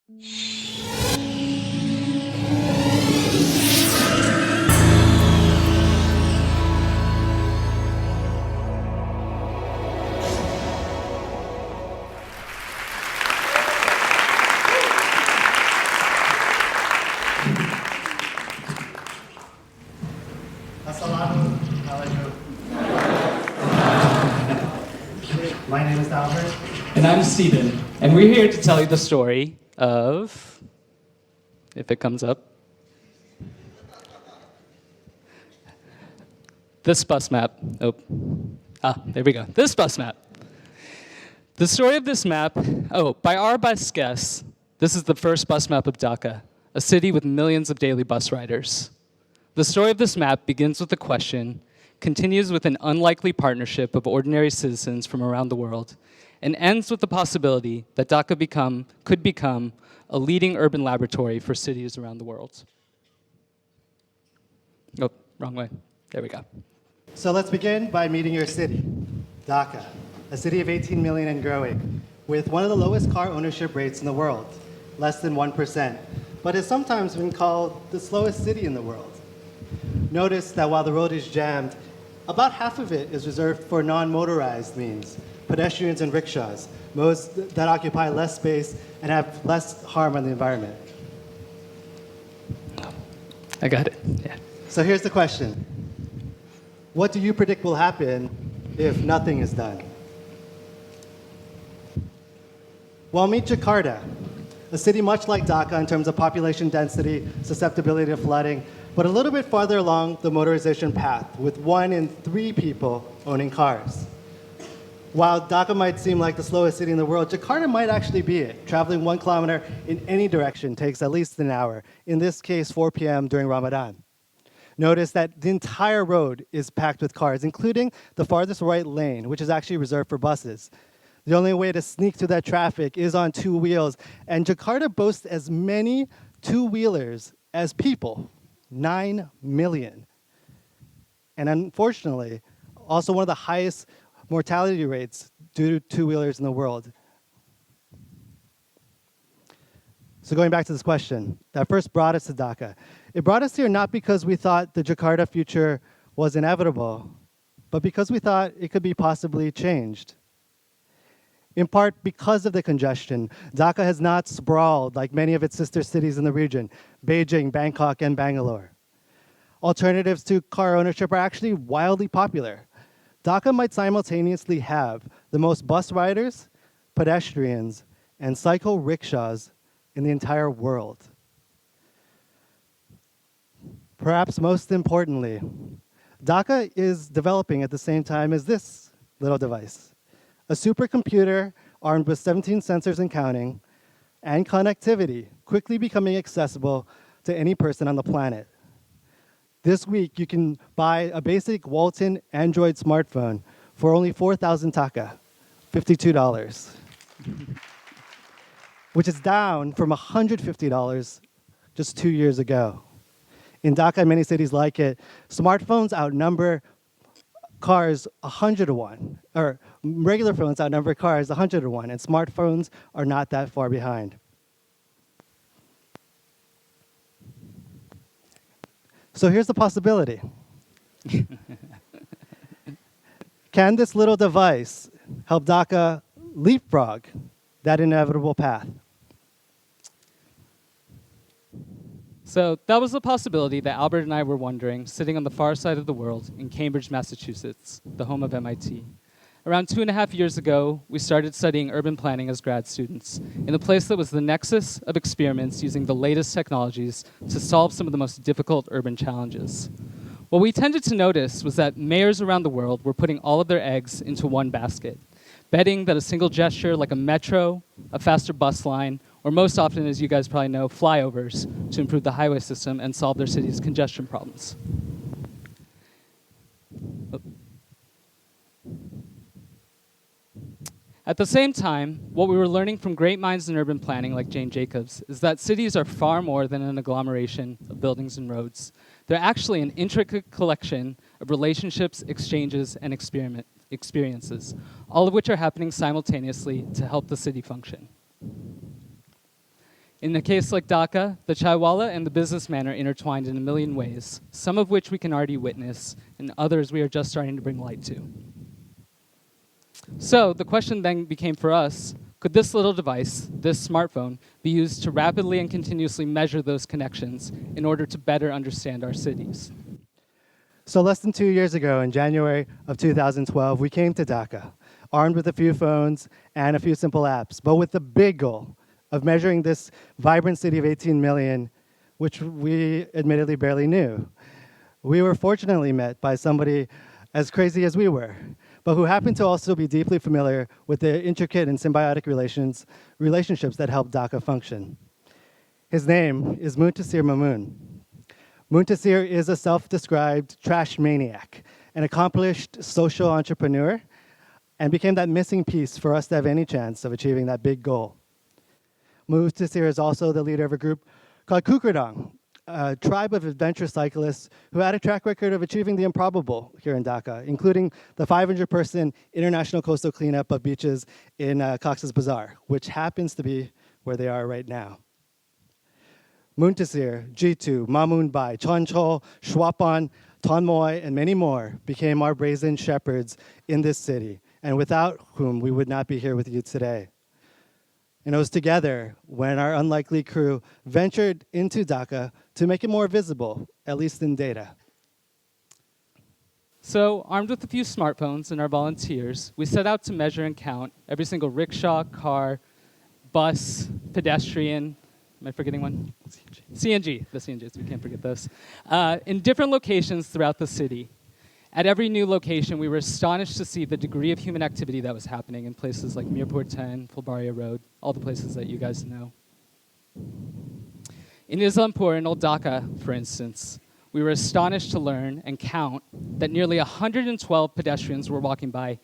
My name is Albert. And I'm Steven. And we're here to tell you the story of, if it comes up, this bus map. Oh, there we go. This bus map. The story of this map, by our best guess, this is the first bus map of Dhaka, a city with millions of daily bus riders. The story of this map begins with a question, continues with an unlikely partnership of ordinary citizens from around the world, and ends with the possibility that Dhaka could become a leading urban laboratory for cities around the world. Oh, wrong way. There we go. So let's begin by meeting your city, Dhaka, a city of 18 million and growing, with one of the lowest car ownership rates in the world, less than 1%, but has sometimes been called the slowest city in the world. Notice that while the road is jammed, about half of it is reserved for non-motorized means, pedestrians and rickshaws, modes that occupy less space and have less harm on the environment. I got it, yeah. So here's the question. What do you predict will happen if nothing is done? Well, meet Jakarta, a city much like Dhaka in terms of population density, susceptibility to flooding, but a little bit farther along the motorization path, with 1 in 3 people owning cars. While Dhaka might seem like the slowest city in the world, Jakarta might actually be it. Traveling 1 kilometer in any direction takes at least an hour, in this case 4 p.m. during Ramadan. Notice that the entire road is packed with cars, including the farthest right lane, which is actually reserved for buses. The only way to sneak through that traffic is on 2 wheels, and Jakarta boasts as many 2-wheelers as people, 9 million. And unfortunately, also one of the highest mortality rates due to 2-wheelers in the world. So going back to this question that first brought us to Dhaka. It brought us here not because we thought the Jakarta future was inevitable, but because we thought it could be possibly changed. In part because of the congestion, Dhaka has not sprawled like many of its sister cities in the region, Beijing, Bangkok, and Bangalore. Alternatives to car ownership are actually wildly popular. Dhaka might simultaneously have the most bus riders, pedestrians, and cycle rickshaws in the entire world. Perhaps most importantly, Dhaka is developing at the same time as this little device, a supercomputer armed with 17 sensors and counting, and connectivity, quickly becoming accessible to any person on the planet. This week, you can buy a basic Walton Android smartphone for only 4,000 taka, $52, which is down from $150 just 2 years ago. In Dhaka and many cities like it, smartphones outnumber cars 100 to 1, or regular phones outnumber cars 100 to 1, and smartphones are not that far behind. So here's the possibility. Can this little device help Dhaka leapfrog that inevitable path? So that was the possibility that Albert and I were wondering, sitting on the far side of the world in Cambridge, Massachusetts, the home of MIT. Around 2.5 years ago, we started studying urban planning as grad students in a place that was the nexus of experiments using the latest technologies to solve some of the most difficult urban challenges. What we tended to notice was that mayors around the world were putting all of their eggs into one basket, betting that a single gesture like a metro, a faster bus line, or most often, as you guys probably know, flyovers to improve the highway system and solve their city's congestion problems. At the same time, what we were learning from great minds in urban planning like Jane Jacobs is that cities are far more than an agglomeration of buildings and roads. They're actually an intricate collection of relationships, exchanges, and experiences, all of which are happening simultaneously to help the city function. In a case like Dhaka, the chaiwala and the businessman are intertwined in a million ways, some of which we can already witness, and others we are just starting to bring light to. So the question then became for us, could this little device, this smartphone, be used to rapidly and continuously measure those connections in order to better understand our cities? So less than 2 years ago, in January of 2012, we came to Dhaka, armed with a few phones and a few simple apps, but with the big goal of measuring this vibrant city of 18 million, which we admittedly barely knew. We were fortunately met by somebody as crazy as we were, but who happened to also be deeply familiar with the intricate and symbiotic relationships that help Dhaka function. His name is Muntasir Mamoon. Muntasir is a self-described trash maniac, an accomplished social entrepreneur, and became that missing piece for us to have any chance of achieving that big goal. Muntasir is also the leader of a group called Kukredang, a tribe of adventure cyclists who had a track record of achieving the improbable here in Dhaka, including the 500-person international coastal cleanup of beaches in Cox's Bazar, which happens to be where they are right now. Muntasir, Jitu, Mamun Bai, Chonchol, Shwapan, Tonmoy, and many more became our brazen shepherds in this city, and without whom we would not be here with you today. And it was together when our unlikely crew ventured into Dhaka to make it more visible, at least in data. So, armed with a few smartphones and our volunteers, we set out to measure and count every single rickshaw, car, bus, pedestrian, am I forgetting one? CNG, the CNGs, we can't forget those, in different locations throughout the city. At every new location, we were astonished to see the degree of human activity that was happening in places like Mirpur 10, Fulbaria Road, all the places that you guys know. In Islampur and Old Dhaka, for instance, we were astonished to learn and count that nearly 112 pedestrians were walking by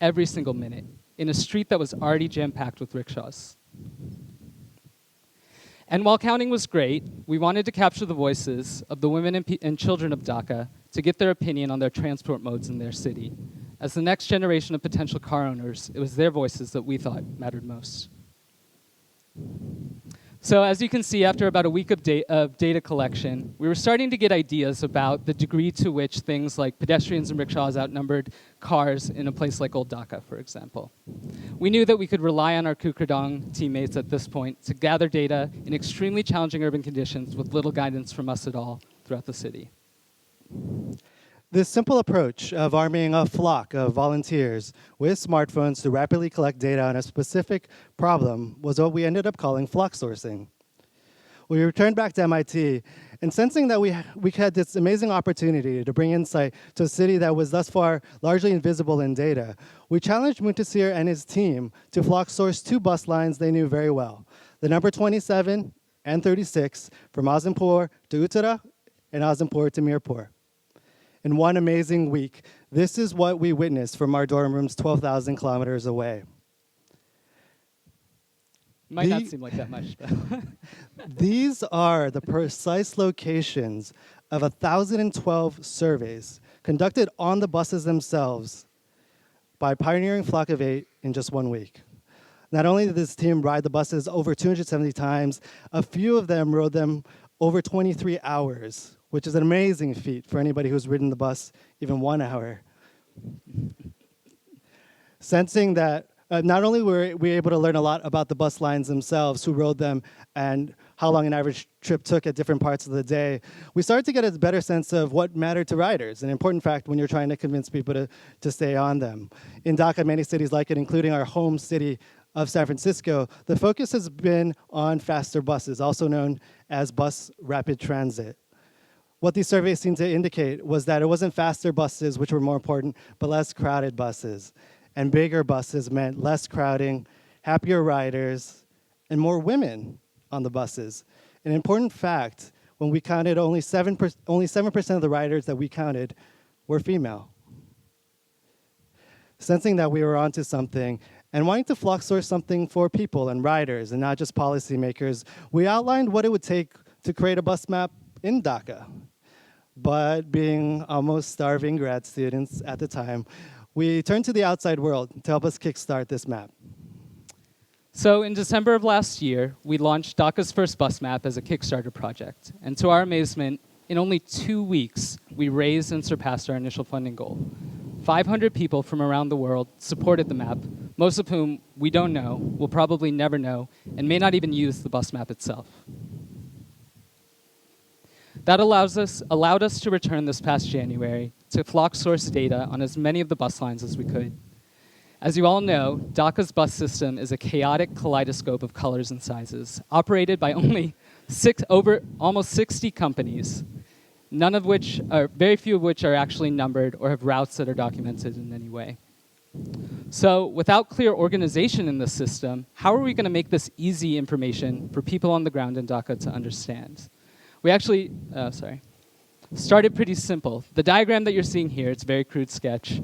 every single minute in a street that was already jam-packed with rickshaws. And while counting was great, we wanted to capture the voices of the women and children of Dhaka to get their opinion on their transport modes in their city. As the next generation of potential car owners, it was their voices that we thought mattered most. So as you can see, after about a week of data collection, we were starting to get ideas about the degree to which things like pedestrians and rickshaws outnumbered cars in a place like Old Dhaka, for example. We knew that we could rely on our Kukredang teammates at this point to gather data in extremely challenging urban conditions with little guidance from us at all throughout the city. This simple approach of arming a flock of volunteers with smartphones to rapidly collect data on a specific problem was what we ended up calling flock sourcing. We returned back to MIT, and sensing that we had this amazing opportunity to bring insight to a city that was thus far largely invisible in data, we challenged Muntasir and his team to flock source two bus lines they knew very well, the number 27 and 36 from Azimpur to Uttara and Azimpur to Mirpur. In one amazing week, this is what we witnessed from our dorm rooms 12,000 kilometers away. Might not seem like that much, but These are the precise locations of 1,012 surveys conducted on the buses themselves by Pioneering Flock of 8 in just 1 week. Not only did this team ride the buses over 270 times, a few of them rode them over 23 hours, which is an amazing feat for anybody who's ridden the bus even 1 hour. Sensing that not only were we able to learn a lot about the bus lines themselves, who rode them, and how long an average trip took at different parts of the day, we started to get a better sense of what mattered to riders, an important fact when you're trying to convince people to stay on them. In Dhaka, many cities like it, including our home city of San Francisco, the focus has been on faster buses, also known as bus rapid transit. What these surveys seemed to indicate was that it wasn't faster buses which were more important, but less crowded buses. And bigger buses meant less crowding, happier riders, and more women on the buses. An important fact, when we counted, only 7% of the riders that we counted were female. Sensing that we were onto something, and wanting to flock source something for people and riders and not just policymakers, we outlined what it would take to create a bus map in Dhaka. But being almost starving grad students at the time, we turned to the outside world to help us kickstart this map. So in December of last year, we launched Dhaka's first bus map as a Kickstarter project. And to our amazement, in only 2 weeks, we raised and surpassed our initial funding goal. 500 people from around the world supported the map, most of whom we don't know, will probably never know, and may not even use the bus map itself. That allowed us to return this past January to flock source data on as many of the bus lines as we could. As you all know, Dhaka's bus system is a chaotic kaleidoscope of colors and sizes, operated by almost 60 companies, very few of which are actually numbered or have routes that are documented in any way. So without clear organization in the system, how are we going to make this easy information for people on the ground in Dhaka to understand? We actually, started pretty simple. The diagram that you're seeing here, it's a very crude sketch,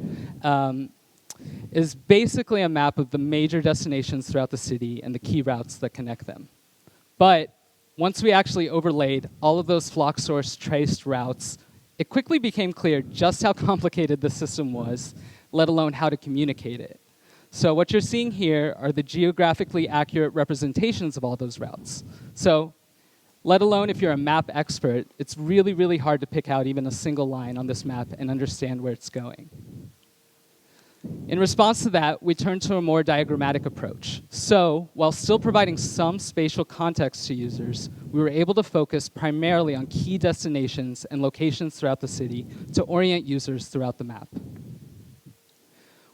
is basically a map of the major destinations throughout the city and the key routes that connect them. But once we actually overlaid all of those flock source traced routes, it quickly became clear just how complicated the system was, let alone how to communicate it. So what you're seeing here are the geographically accurate representations of all those routes. So let alone if you're a map expert, it's really, really hard to pick out even a single line on this map and understand where it's going. In response to that, we turned to a more diagrammatic approach. So, while still providing some spatial context to users, we were able to focus primarily on key destinations and locations throughout the city to orient users throughout the map.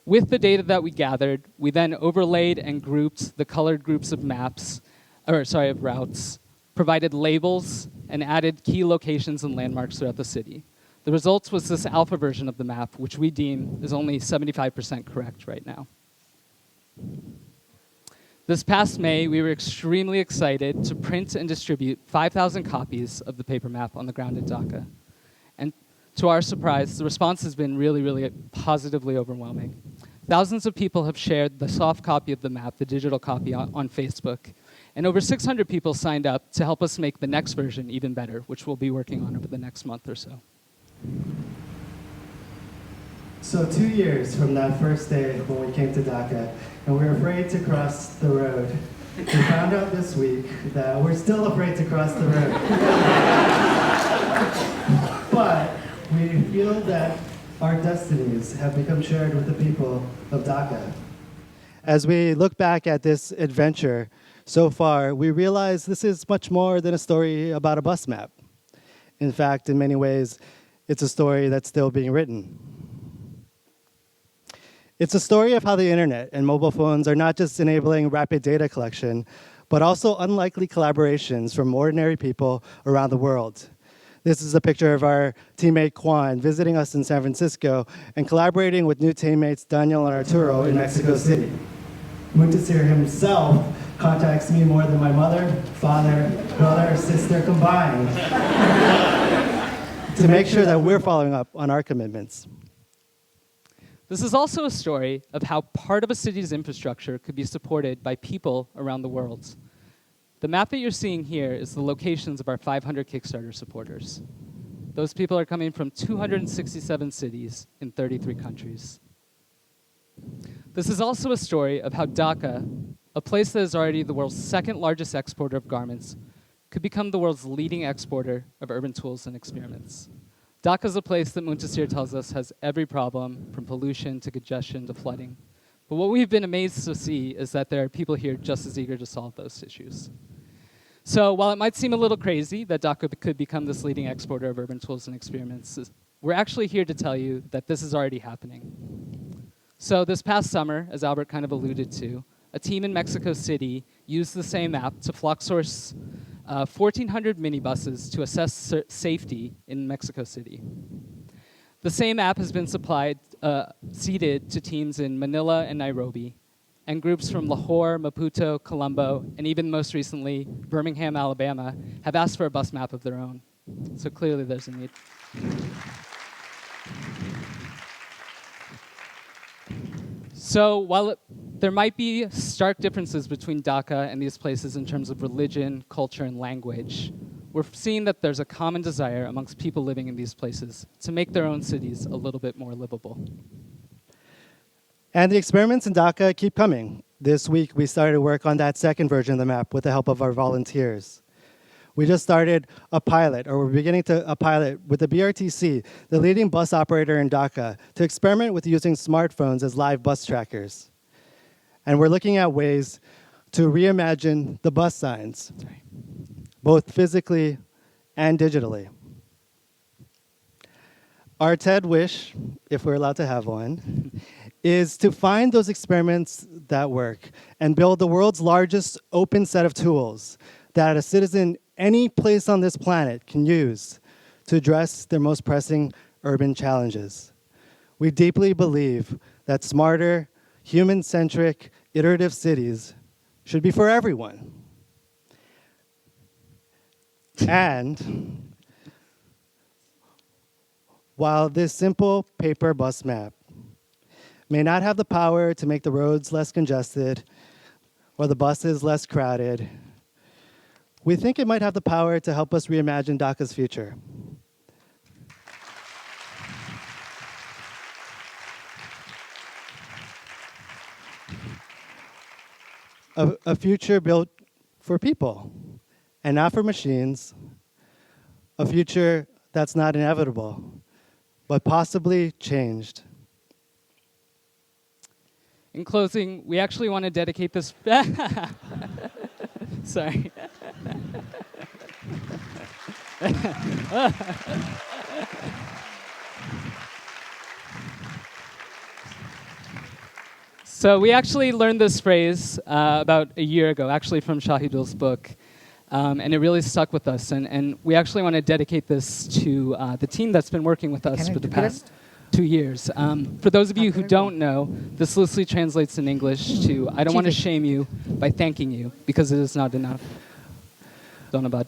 With the data that we gathered, we then overlaid and grouped the colored groups of of routes, provided labels, and added key locations and landmarks throughout the city. The result was this alpha version of the map, which we deem is only 75% correct right now. This past May, we were extremely excited to print and distribute 5,000 copies of the paper map on the ground in Dhaka. And to our surprise, the response has been really, really positively overwhelming. Thousands of people have shared the soft copy of the map, the digital copy, on Facebook. And over 600 people signed up to help us make the next version even better, which we'll be working on over the next month or so. So 2 years from that first day when we came to Dhaka, and we were afraid to cross the road, we found out this week that we're still afraid to cross the road. But we feel that our destinies have become shared with the people of Dhaka. As we look back at this adventure so far, we realize this is much more than a story about a bus map. In fact, in many ways, it's a story that's still being written. It's a story of how the internet and mobile phones are not just enabling rapid data collection, but also unlikely collaborations from ordinary people around the world. This is a picture of our teammate Juan visiting us in San Francisco and collaborating with new teammates Daniel and Arturo in Mexico City. Muntasir himself contacts me more than my mother, father, brother, or sister combined to make sure that we're following up on our commitments. This is also a story of how part of a city's infrastructure could be supported by people around the world. The map that you're seeing here is the locations of our 500 Kickstarter supporters. Those people are coming from 267 cities in 33 countries. This is also a story of how Dhaka, a place that is already the world's second largest exporter of garments, could become the world's leading exporter of urban tools and experiments. Dhaka is a place that Muntasir tells us has every problem, from pollution to congestion to flooding. But what we've been amazed to see is that there are people here just as eager to solve those issues. So while it might seem a little crazy that Dhaka could become this leading exporter of urban tools and experiments, we're actually here to tell you that this is already happening. So this past summer, as Albert kind of alluded to, a team in Mexico City used the same app to flock source 1,400 minibuses to assess safety in Mexico City. The same app has been seeded to teams in Manila and Nairobi, and groups from Lahore, Maputo, Colombo, and even most recently, Birmingham, Alabama, have asked for a bus map of their own. So clearly there's a need. So while there might be stark differences between Dhaka and these places in terms of religion, culture, and language, we're seeing that there's a common desire amongst people living in these places to make their own cities a little bit more livable. And the experiments in Dhaka keep coming. This week, we started work on that second version of the map with the help of our volunteers. We just started a pilot, or we're beginning a pilot with the BRTC, the leading bus operator in Dhaka, to experiment with using smartphones as live bus trackers. And we're looking at ways to reimagine the bus signs, both physically and digitally. Our TED wish, if we're allowed to have one, is to find those experiments that work and build the world's largest open set of tools that a citizen any place on this planet can use to address their most pressing urban challenges. We deeply believe that smarter, human-centric, iterative cities should be for everyone. And while this simple paper bus map may not have the power to make the roads less congested or the buses less crowded, we think it might have the power to help us reimagine Dhaka's future. A future built for people and not for machines. A future that's not inevitable, but possibly changed. In closing, we actually want to dedicate this. Sorry. So we actually learned this phrase about a year ago, actually from Shahidul's book, and it really stuck with us. And we actually want to dedicate this to the team that's been working with us for the past 2 years. For those of you who don't know, this loosely translates in English to, I don't want to shame you by thanking you, because it is not enough. Don't know about